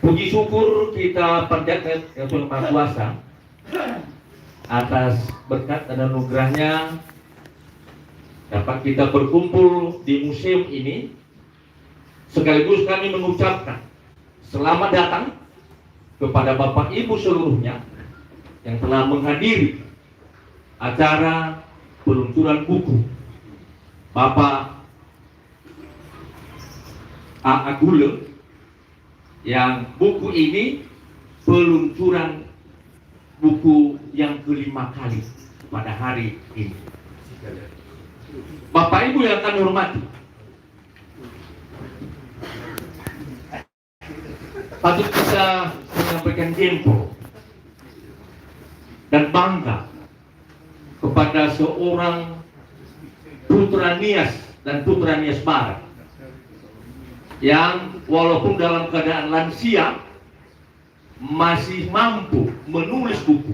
Puji syukur kita panjatkan yang Tuhan Maha Kuasa atas berkat dan anugerahnya dapat kita berkumpul di museum ini. Sekaligus kami mengucapkan selamat datang kepada Bapak Ibu seluruhnya yang telah menghadiri acara peluncuran buku Bapak A.A. Gule, yang buku ini peluncuran buku yang kelima kali pada hari ini. Bapak Ibu yang kami hormati, patut kita menyampaikan jempol dan bangga kepada seorang putra Nias dan putra Nias Barat yang walaupun dalam keadaan lansia masih mampu menulis buku.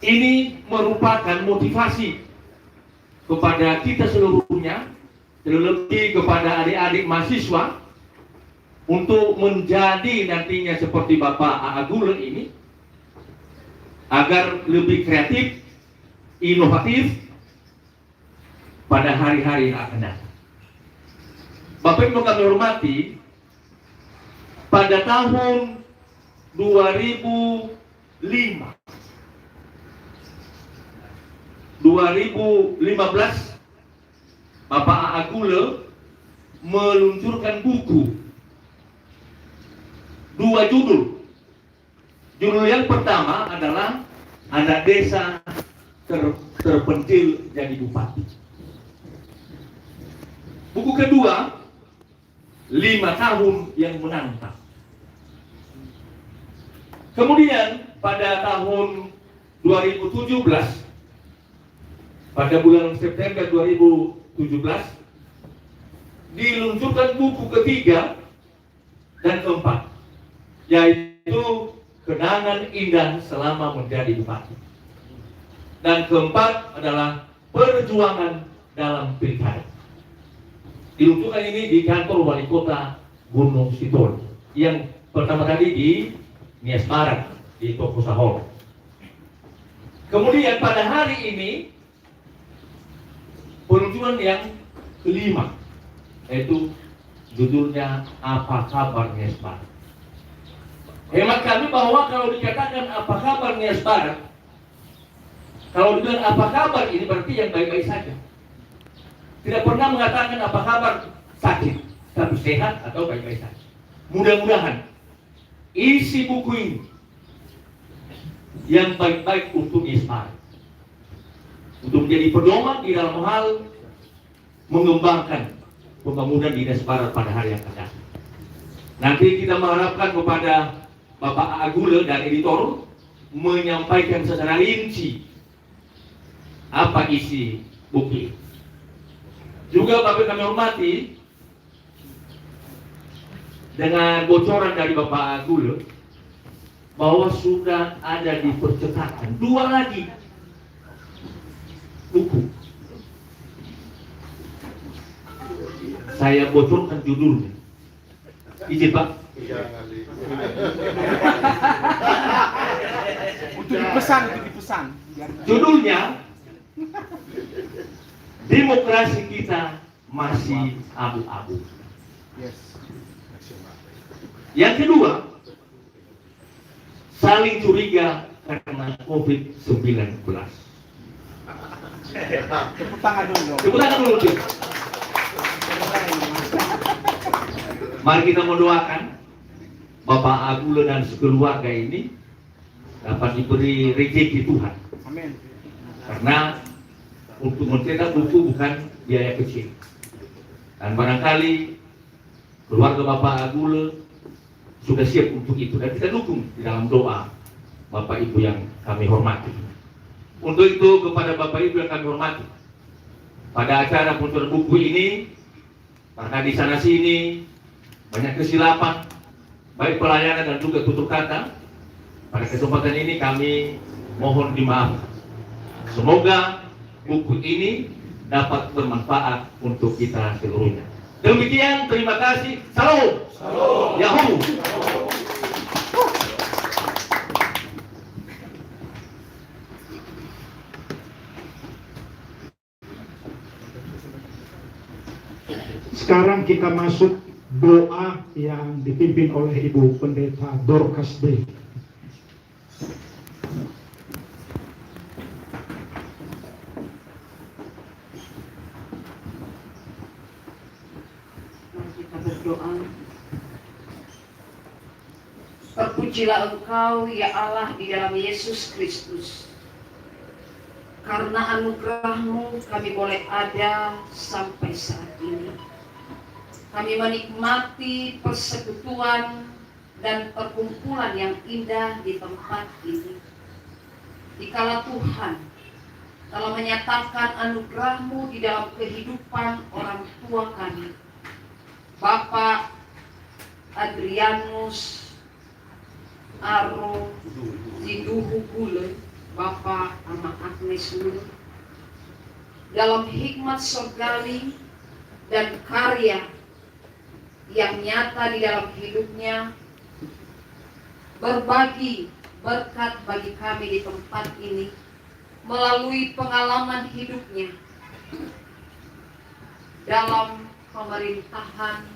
Ini merupakan motivasi kepada kita seluruhnya, terlebih kepada adik-adik mahasiswa, untuk menjadi nantinya seperti Bapak A.A. Gule ini, agar lebih kreatif, inovatif pada hari-hari yang akan datang. Bapak Ibu kami hormati, pada tahun 2015 Bapak A.A. Gule meluncurkan buku, 2 judul. Judul yang pertama adalah Anak Desa Terpencil Jadi Bupati. Buku kedua, 5 tahun yang menantang. Kemudian pada tahun 2017, pada bulan September 2017, diluncurkan buku ketiga dan keempat, yaitu Kenangan Indah Selama Menjadi Bupati. Dan keempat adalah Perjuangan Dalam Pilkada. Diluncurkan ini di kantor Wali Kota Gunung Sitoli. Yang pertama tadi di Nias Barat, di Toko Sahor. Kemudian pada hari ini peluncuran yang kelima, yaitu judulnya Apa Kabar Nias Barat. Hemat kami bahwa kalau dikatakan apa kabar Nias Barat, kalau dibilang apa kabar, ini berarti yang baik-baik saja. Tidak pernah mengatakan apa kabar sakit, tapi sehat atau baik-baik saja. Mudah-mudahan isi buku ini yang baik-baik untuk Nias Barat, untuk menjadi pedoman di dalam hal mengembangkan pembangunan di Nias Barat pada hari yang akan datang. Nanti kita mengharapkan kepada Bapak A.A. Gule dan editor menyampaikan secara rinci apa isi buku. Juga Bapak kami hormati, dengan bocoran dari Bapak A.A. Gule bahwa sudah ada di percetakan 2 lagi buku. Saya bocorkan judulnya. Izin Pak. Itu dipesan. Judulnya Demokrasi Kita Masih Abu-abu. Yes. Yang kedua, Saling Curiga Karena COVID-19. Tepuk tangan dulu. Tepuk tangan dulu. Mari kita mendoakan Bapak A.A. Gule dan sekeluarga ini dapat diberi rezeki Tuhan. Amin. Karena untuk mencetak buku bukan biaya kecil. Dan barangkali keluarga Bapak A.A. Gule sudah siap untuk itu, dan kita dukung di dalam doa Bapak Ibu yang kami hormati. Untuk itu kepada Bapak Ibu yang kami hormati, pada acara peluncuran buku ini, karena di sana sini banyak kesilapan, baik pelayanan dan juga tutur kata, pada kesempatan ini kami mohon dimaafkan. Semoga buku ini dapat bermanfaat untuk kita seluruhnya. Demikian, terima kasih. Salam. Yahoo. Sekarang kita masuk doa yang dipimpin oleh Ibu Pendeta Dorcas Day. Kita berdoa. Terpujilah Engkau ya Allah di dalam Yesus Kristus. Karena anugerah-Mu kami boleh ada sampai saat ini. Kami menikmati persekutuan dan perkumpulan yang indah di tempat ini. Dikala Tuhan telah menyatakan anugerah-Mu di dalam kehidupan orang tua kami, Bapak Adrianus Aro Ziduhu Gule, Bapak Ama Agnes Gule, dalam hikmat surgawi dan karya yang nyata di dalam hidupnya, berbagi berkat bagi kami di tempat ini melalui pengalaman hidupnya dalam pemerintahan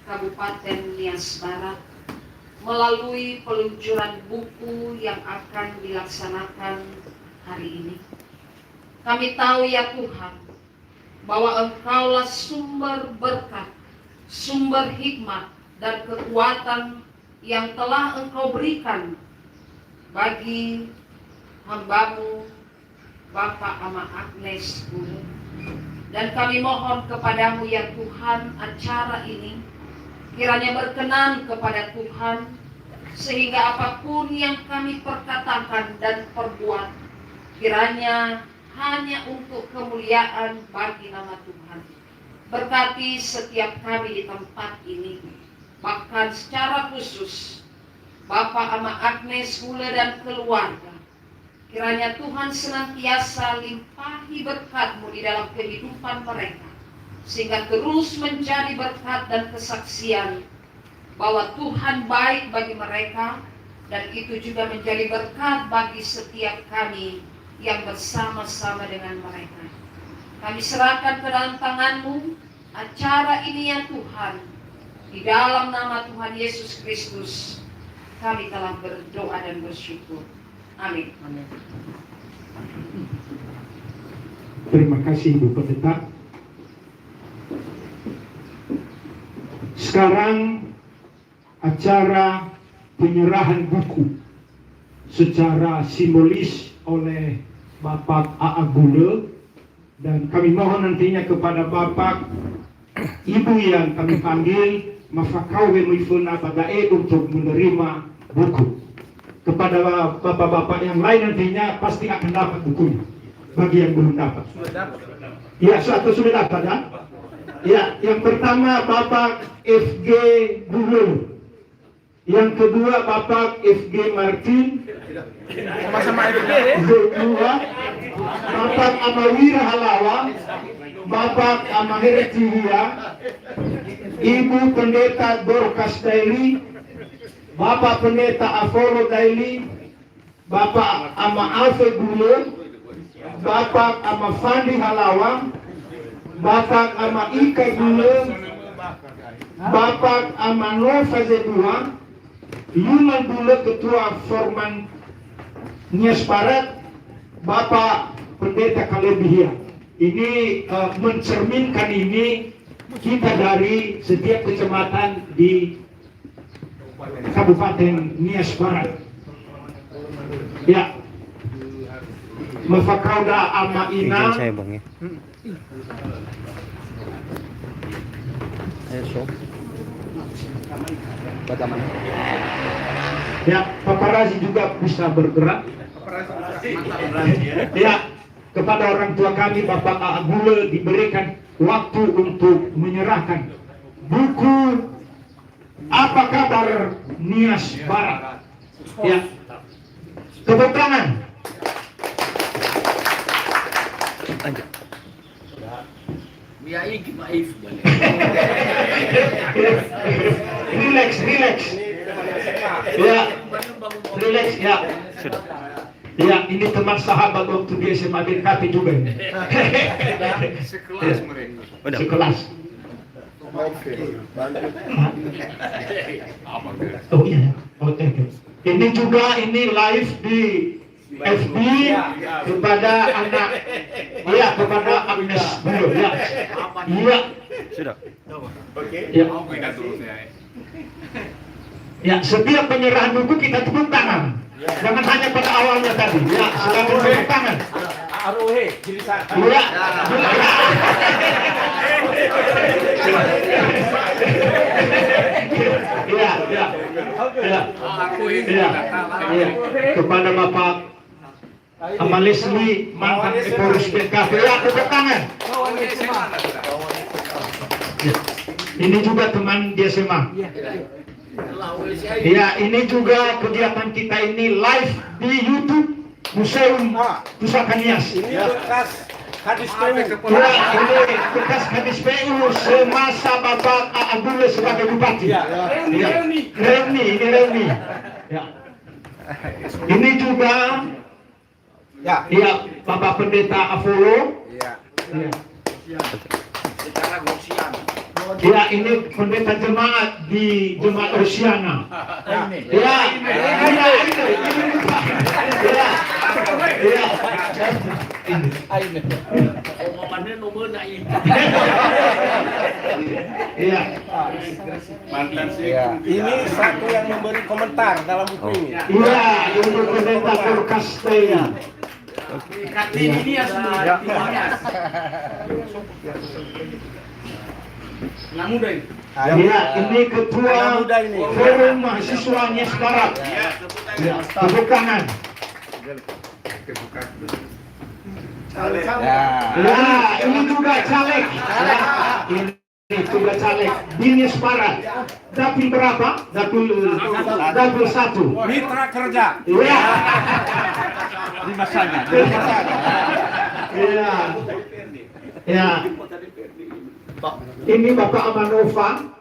Kabupaten Nias Barat, melalui peluncuran buku yang akan dilaksanakan hari ini. Kami tahu ya Tuhan, bahwa Engkaulah sumber berkat, sumber hikmat dan kekuatan yang telah Engkau berikan bagi hamba-Mu Bapak Ama Agnes Gule. Dan kami mohon kepadamu ya Tuhan, acara ini kiranya berkenan kepada Tuhan, sehingga apapun yang kami perkatakan dan perbuat kiranya hanya untuk kemuliaan bagi nama Tuhan. Berkati setiap kami di tempat ini, bahkan secara khusus Bapak Ama Agnes Gule dan keluarga. Kiranya Tuhan senantiasa limpahi berkat-Mu di dalam kehidupan mereka, sehingga terus menjadi berkat dan kesaksian bahwa Tuhan baik bagi mereka, dan itu juga menjadi berkat bagi setiap kami yang bersama-sama dengan mereka. Kami serahkan ke dalam tangan-Mu acara ini ya Tuhan. Di dalam nama Tuhan Yesus Kristus kami telah berdoa dan bersyukur. Amin. Terima kasih Ibu Pendeta. Sekarang acara penyerahan buku secara simbolis oleh Bapak A.A. Gule, dan kami mohon nantinya kepada Bapak Ibu yang kami panggil mafakau wemifuna padae untuk menerima buku. Kepada bapak-bapak yang lain nantinya pasti akan dapat bukunya. Bagi yang belum dapat. Ya, sudah dapat ya? Ya, yang pertama Bapak F.G. Gule. Yang kedua Bapak F.G. Martin. Sama-sama FG ya? Kedua Bapak Amawira Halawa, Bapak Amahere Tiwia, Ibu Pendeta Dorcas Daily, Bapak Pendeta Aforo Daily, Bapak Ama Alfe Gule, Bapak Ama Fandi Halawa, Bapak Ama Ika Gule, Bapak Ama Nova Zedua, Yuman Gule Ketua Forman Nias Barat, Bapak Pendeta Kalebihia. Ini mencerminkan ini kita dari setiap kecamatan di Kabupaten Nias Barat. Ya, Mafakauda Ama Ina. Saya bang ya. Ayo so. Bagaimana? Ya, paparazi juga bisa bergerak. Ya, kepada orang tua kami Bapak A.A. Gule diberikan waktu untuk menyerahkan buku Apa Kabar Nias Barat. Ya, tepuk tangan. Ya iki maif boleh. Relax. Ya, relax ya. Ya, ini teman sahabat waktu dia SMA BKP juga ini. Sekelas mereka. Sekelas. Oke. Oh iya, oke. Ini juga live di FB kepada anak, ya kepada Agnes belum ya. Iya. Sudah. Oke. Ya. Oke, dah terus ya. Ya, setiap penyerahan buku kita tepuk tangan. Jangan hanya pada awalnya tadi. Ya, silakan tepuk tangan. Arohe, jadi satu. Ya. Ya. Kepada Bapak Amal Leslie, mantan pengurus BKP, ya tepuk tangan. Ya. Ini juga teman di SMA. Ya, ini juga kegiatan kita ini live di YouTube Museum Pusaka Nias. Ini bekas hadis PU. Ya, ini bekas hadis PU semasa Bapak Agule sebagai bupati. Ya. Reuni. Ya. Ini juga ya Bapak Pendeta Apollo. Iya. Ya. Secara gosian. Ya, ini pendeta jemaat di Jemaat Rosiana. Ya. Iya. Ini satu yang memberi komentar dalam buku ini. Iya, ini pendeta Purkastea. Ya, ini ketua Forum Mahasiswa Nias Barat. Ya, tepuk tangan. Ya, ini juga caleg. Ya, ini juga caleg di Nias Barat. Dapil berapa? Dapil 1. Mitra kerja. Ya. Di masanya. Ya. Ya. Ini Bapak Amanova.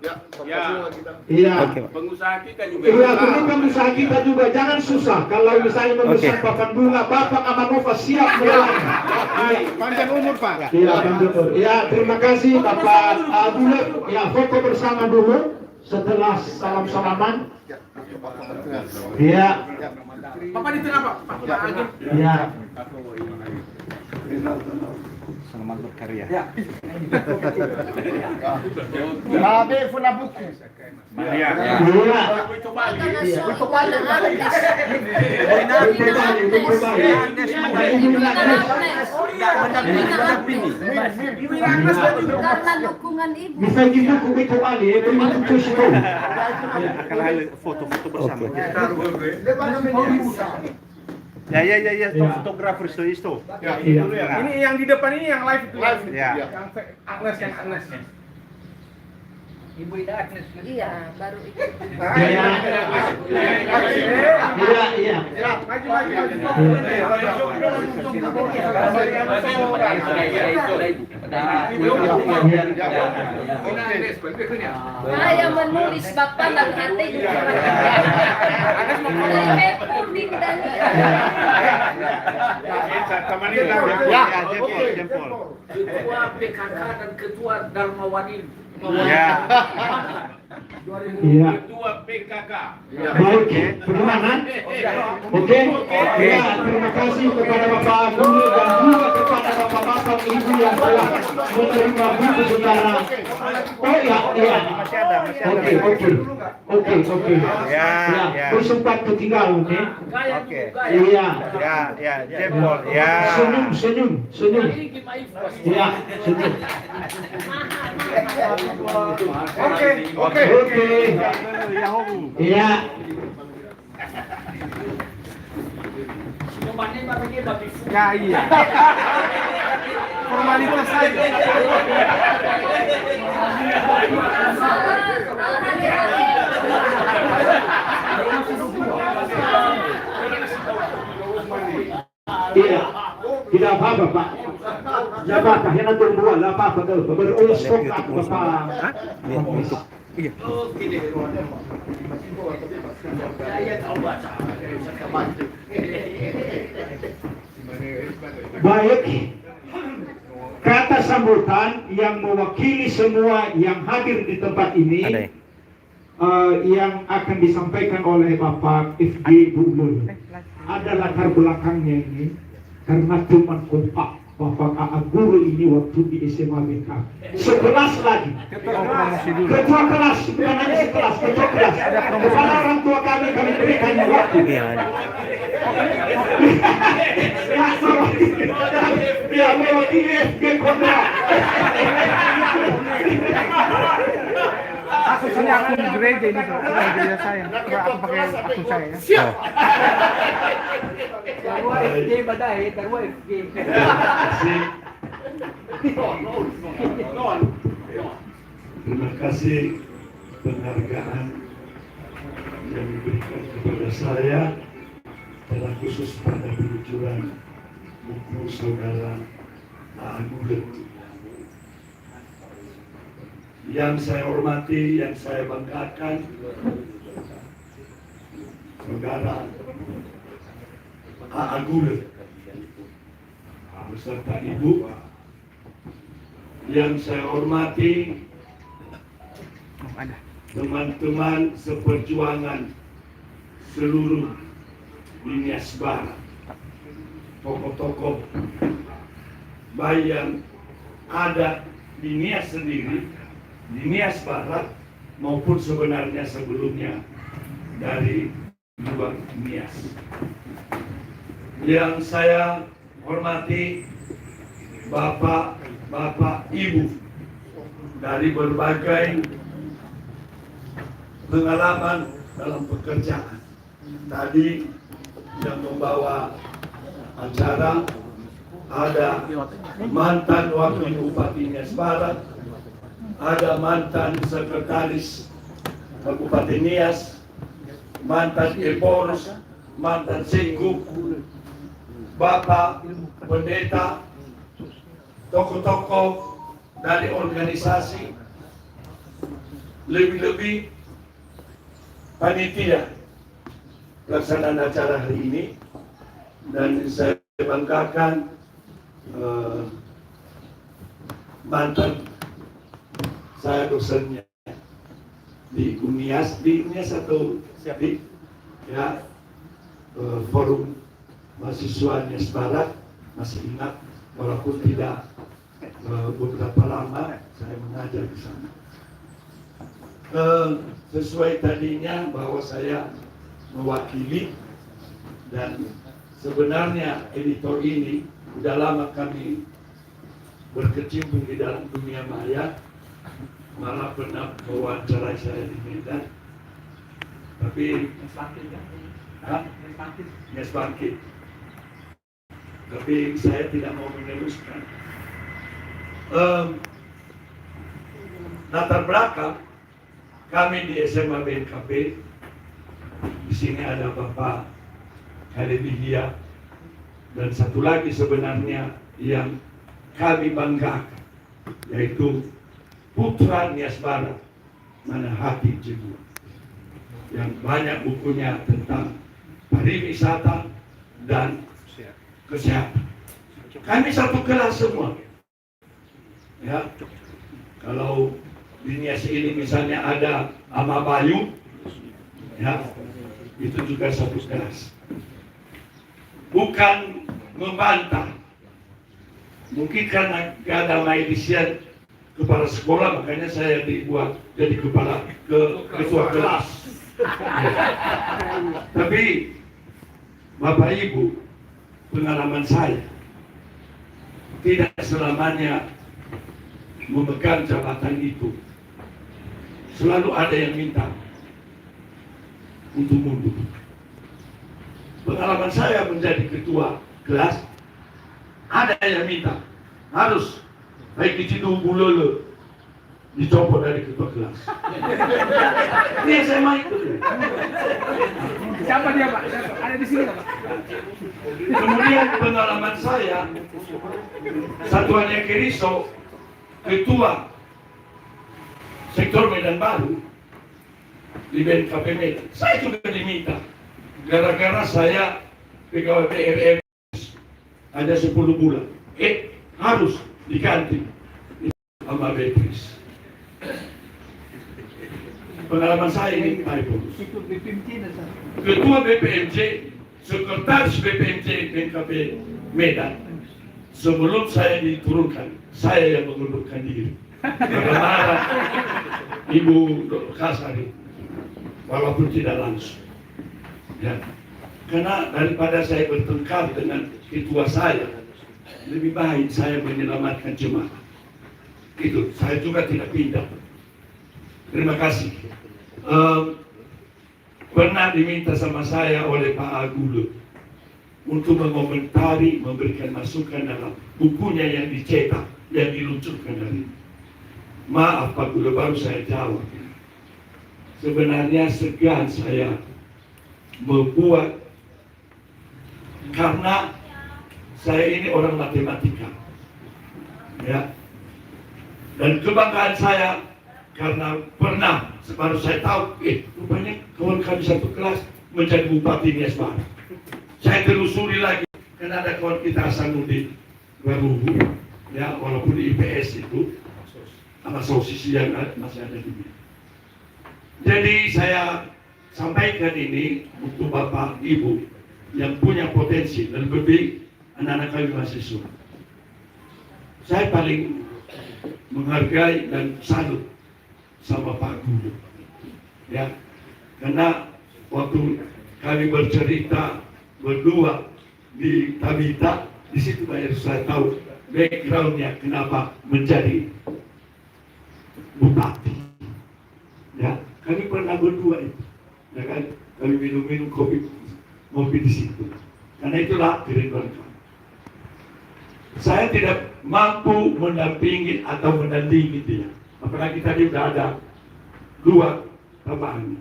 Iya. Pengusaha kita juga. Iya, ini pengusaha kita juga. Jangan susah. Kalau misalnya memesan papan bunga, Bapak Amanova siap melayani. Panjang umur, Pak. Iya, panjang umur. Iya, terima kasih Bapak Abdullah. Ya, foto bersama dulu setelah salam-salaman. Iya. Bapak di tengah, Pak. Pak Agil. Iya. Selamat berkarya. Babe puna buku. Iya. Karena dukungan ibu. Bisa gitu kuwi kembali, itu sih. Akan ada foto-foto bersama. Ya, fotografer itu. Iya. Ini yang di depan ini yang live itu. Ya. Yang Agnes. Ibu Ida Agnes. Iya, baru itu. Iya. Maju. Saya menulis Bapak dan hati. Jempol. Ketua PKK dan Ketua Darmawanin. Ya. Iya. Ketua PKK. Baik, bagaimana? Oke. Ya, terima kasih kepada Bapak Guru dan juga kepada Bapak-bapak Ibu yang telah menerima buku secara. Oh iya. Oke. Ya. Bersempat ketinggalan nih. Oke. Iya. Ya, jempol. Ya. Senyum. Iya, senyum. Oke. Iya. Ya iya. Formalitas saja. Iya. Tidak apa-apa, Pak. Ya Bapak, yang nanti dua lah Bapak tuh, berurus kok Bapak. Untuk iya. Saya tahu bahasa. Baik, kata sambutan yang mewakili semua yang hadir di tempat ini Ada ya? yang akan disampaikan oleh Bapak FG Bulul. Ada latar belakangnya ini karena teman kompak Bapak AA Guru ini waktu di SMA BK. Sekelas lagi. Ketua kelas, bukan hanya sekelas, ketua kelas. Kepada orang tua kami berikan waktu. Iya, ada. Ya, mewakili FG Kota. Akunnya akun gereja ini, bukan gereja saya. Aku pakai akun saya. Ya. Siap. Darwa FG badai, Darwa FG. Terima kasih penghargaan yang diberikan kepada saya, dalam khusus pada peluncuran buku saudara Agulet. Yang saya hormati, yang saya banggakan, saudara Agulet beserta ibu. Yang saya hormati, teman-teman seperjuangan seluruh Nias Barat, tokoh-tokoh baik yang ada di Nias sendiri, di Nias Barat maupun sebenarnya sebelumnya dari luar Nias. Yang saya hormati Bapak, Ibu dari berbagai pengalaman dalam pekerjaan. Tadi yang membawa acara ada mantan wakil Bupati Nias Barat, ada mantan sekretaris Kabupaten Nias, mantan Epors, mantan Sekuk, Bapak pendeta, tokoh-tokoh dari organisasi, lebih-lebih panitia pelaksanaan acara hari ini. Dan saya banggakan mantan saya dosennya di UNIAS atau di ya forum mahasiswa Nias Barat, masih ingat walaupun tidak beberapa lama saya mengajar di sana. Sesuai tadinya bahwa saya mewakili, dan sebenarnya editor ini sudah lama kami berkecimpung di dalam dunia maya, malah pernah mewawancarai saya di Medan, tapi Nias Bangkit, tapi saya tidak mau meneruskan. Latar belakang kami di SMA BNKP, di sini ada Bapak Khalidiyah, dan satu lagi sebenarnya yang kami banggakan, yaitu putra Nias Barat, mana hati Jibu, yang banyak bukunya tentang pariwisata dan kesehatan. Kami satu kelas semua. Ya, kalau di Nias ini misalnya ada Ama Bayu, ya, itu juga satu kelas. Bukan membantah, mungkin karena gak ada mailisian kepala sekolah, makanya saya dibuat jadi ketua kelas. Tapi Bapak Ibu, pengalaman saya tidak selamanya memegang jabatan itu. Selalu ada yang minta untuk mundur. Pengalaman saya menjadi ketua kelas, ada yang minta harus baik di Cidu Bulele dicopot dari ketua kelas. Ini SMA itu. Siapa dia Pak? Siapa? Ada di sini nggak Pak? Kemudian pengalaman saya, Satuan Eke Riso, ketua sektor Medan Baru di BNKP Medan. Saya juga diminta, gara-gara saya pegawai PRM ada 10 bulan. Harus diganti sama Beatrice. Pengalaman saya ini typo. Ikut BPMC dan saya. Ketua BPMC, Sekretaris BPMC BNKP Medan. Sebelum saya diturunkan, saya yang mengundurkan diri. Karena Ibu Kasari, walaupun tidak langsung. Ya. Karena daripada saya bertengkar dengan ketua saya, lebih baik saya menyelamatkan jemaah. Itu, saya juga tidak pindah. Terima kasih. Pernah diminta sama saya oleh Pak Agulo untuk mengomentari, memberikan masukan dalam bukunya yang dicetak, yang diluncurkan hari ini. Maaf Pak Agulo, baru saya jawab. Sebenarnya segan saya membuat, karena saya ini orang matematika, ya. Dan kebanggaan saya karena pernah, baru saya tahu, rupanya kawan kami satu kelas menjadi Bupati Nias Barat. Saya telusuri lagi, karena ada kawan kita Hasanuddin Baruhu, ya, walaupun di IPS itu, sama sosis yang masih ada di sini. Jadi saya sampaikan ini untuk Bapak Ibu yang punya potensi dan lebih anak-anak kami mahasiswa. Saya paling menghargai dan salut sama Pak Guru, ya, karena waktu kami bercerita berdua di Tabita, di situ banyak saya tahu backgroundnya kenapa menjadi bupati. Ya, kami pernah berdua itu, ya kan, kami minum kopi di situ. Karena itulah kerinduan kami. Saya tidak mampu mendampingi atau menandingi dia. Apalagi tadi sudah ada 2 tambahan.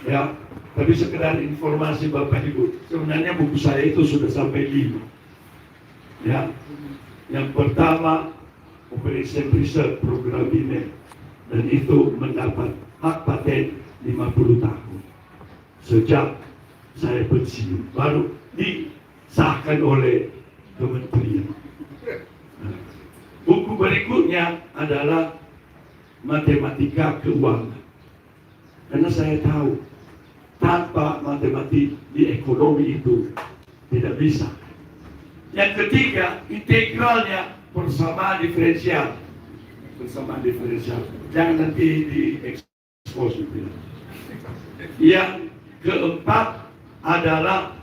Ya, tapi sekedar informasi Bapak Ibu, sebenarnya buku saya itu sudah sampai 5. Ya, yang pertama Operation Research Program BIME, dan itu mendapat hak paten 50 tahun. Sejak saya pensiun, baru disahkan oleh kementerian. Buku berikutnya adalah Matematika Keuangan. Karena saya tahu tanpa matematik di ekonomi itu tidak bisa. Yang ketiga, integralnya persamaan diferensial. Persamaan diferensial. Jangan nanti di-expose. Yang keempat adalah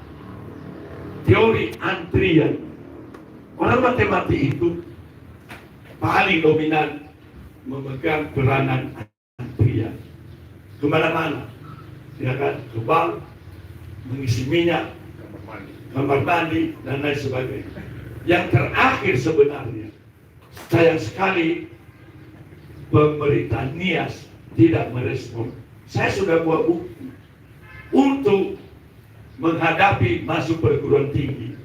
teori antrian. Orang matematik itu paling dominan memegang peranan antrian. Kemana-mana, ya kan, ke bank, mengisi minyak, kamar mandi, dan lain sebagainya. Yang terakhir sebenarnya, sayang sekali pemerintah Nias tidak merespon. Saya sudah buat buku untuk menghadapi masuk perguruan tinggi.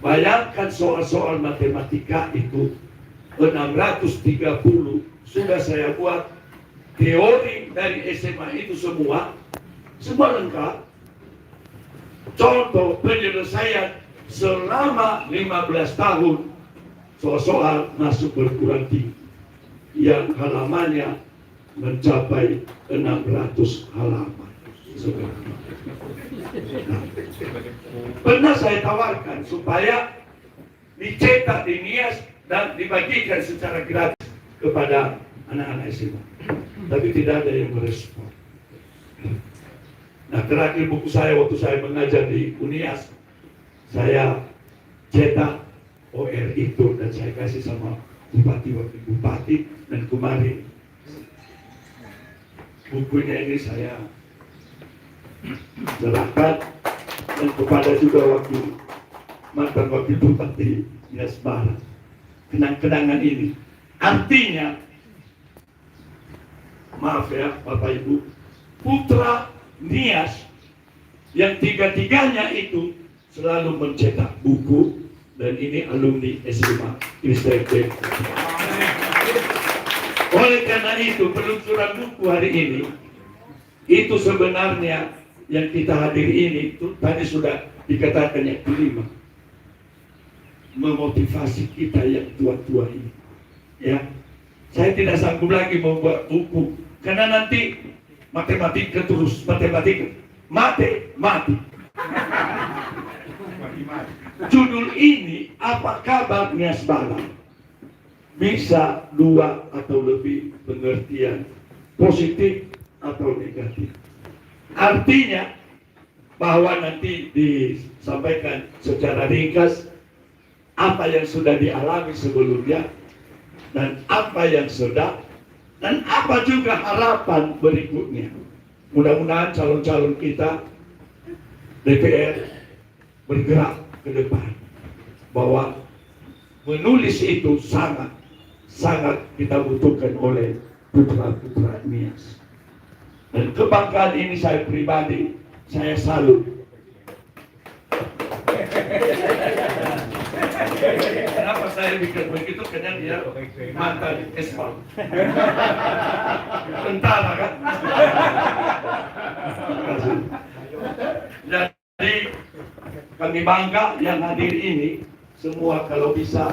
Bayangkan soal-soal matematika itu 630 sudah saya buat teori dari SMA itu semua lengkap. Contoh penyelesaian selama 15 tahun soal-soal masuk perguruan tinggi yang halamannya mencapai 600 halaman. Nah, pernah saya tawarkan supaya dicetak di Nias dan dibagikan secara gratis kepada anak-anak SMA, tapi tidak ada yang merespon. Nah, terakhir buku saya waktu saya mengajar di Unias, saya cetak OR itu dan saya kasih sama bupati, wakil bupati, dan kemarin bukunya ini saya serahkan dan kepada juga mantan wakil bupati Nias Barat. Kenang-kenangan ini artinya maaf ya Bapak Ibu, putra Nias yang tiga-tiganya itu selalu mencetak buku, dan ini alumni SMA Kristen. Oleh karena itu peluncuran buku hari ini itu sebenarnya yang kita hadiri ini itu tadi sudah dikatakan yang kelima, memotivasi kita yang tua-tua ini. Ya, saya tidak sanggup lagi membuat buku karena nanti matematika terus matematika mati. Judul ini apa kabar Nias Bala? Bisa dua atau lebih pengertian, positif atau negatif. Artinya bahwa nanti disampaikan secara ringkas apa yang sudah dialami sebelumnya dan apa yang sudah dan apa juga harapan berikutnya. Mudah-mudahan calon-calon kita DPR bergerak ke depan bahwa menulis itu sangat kita butuhkan oleh putra-putra Nias. Dan kebanggaan ini saya pribadi, saya salut. Kenapa saya bikin begitu? Karena dia mantan Esmal. Tentara kan? Jadi kami bangga yang hadir ini semua kalau bisa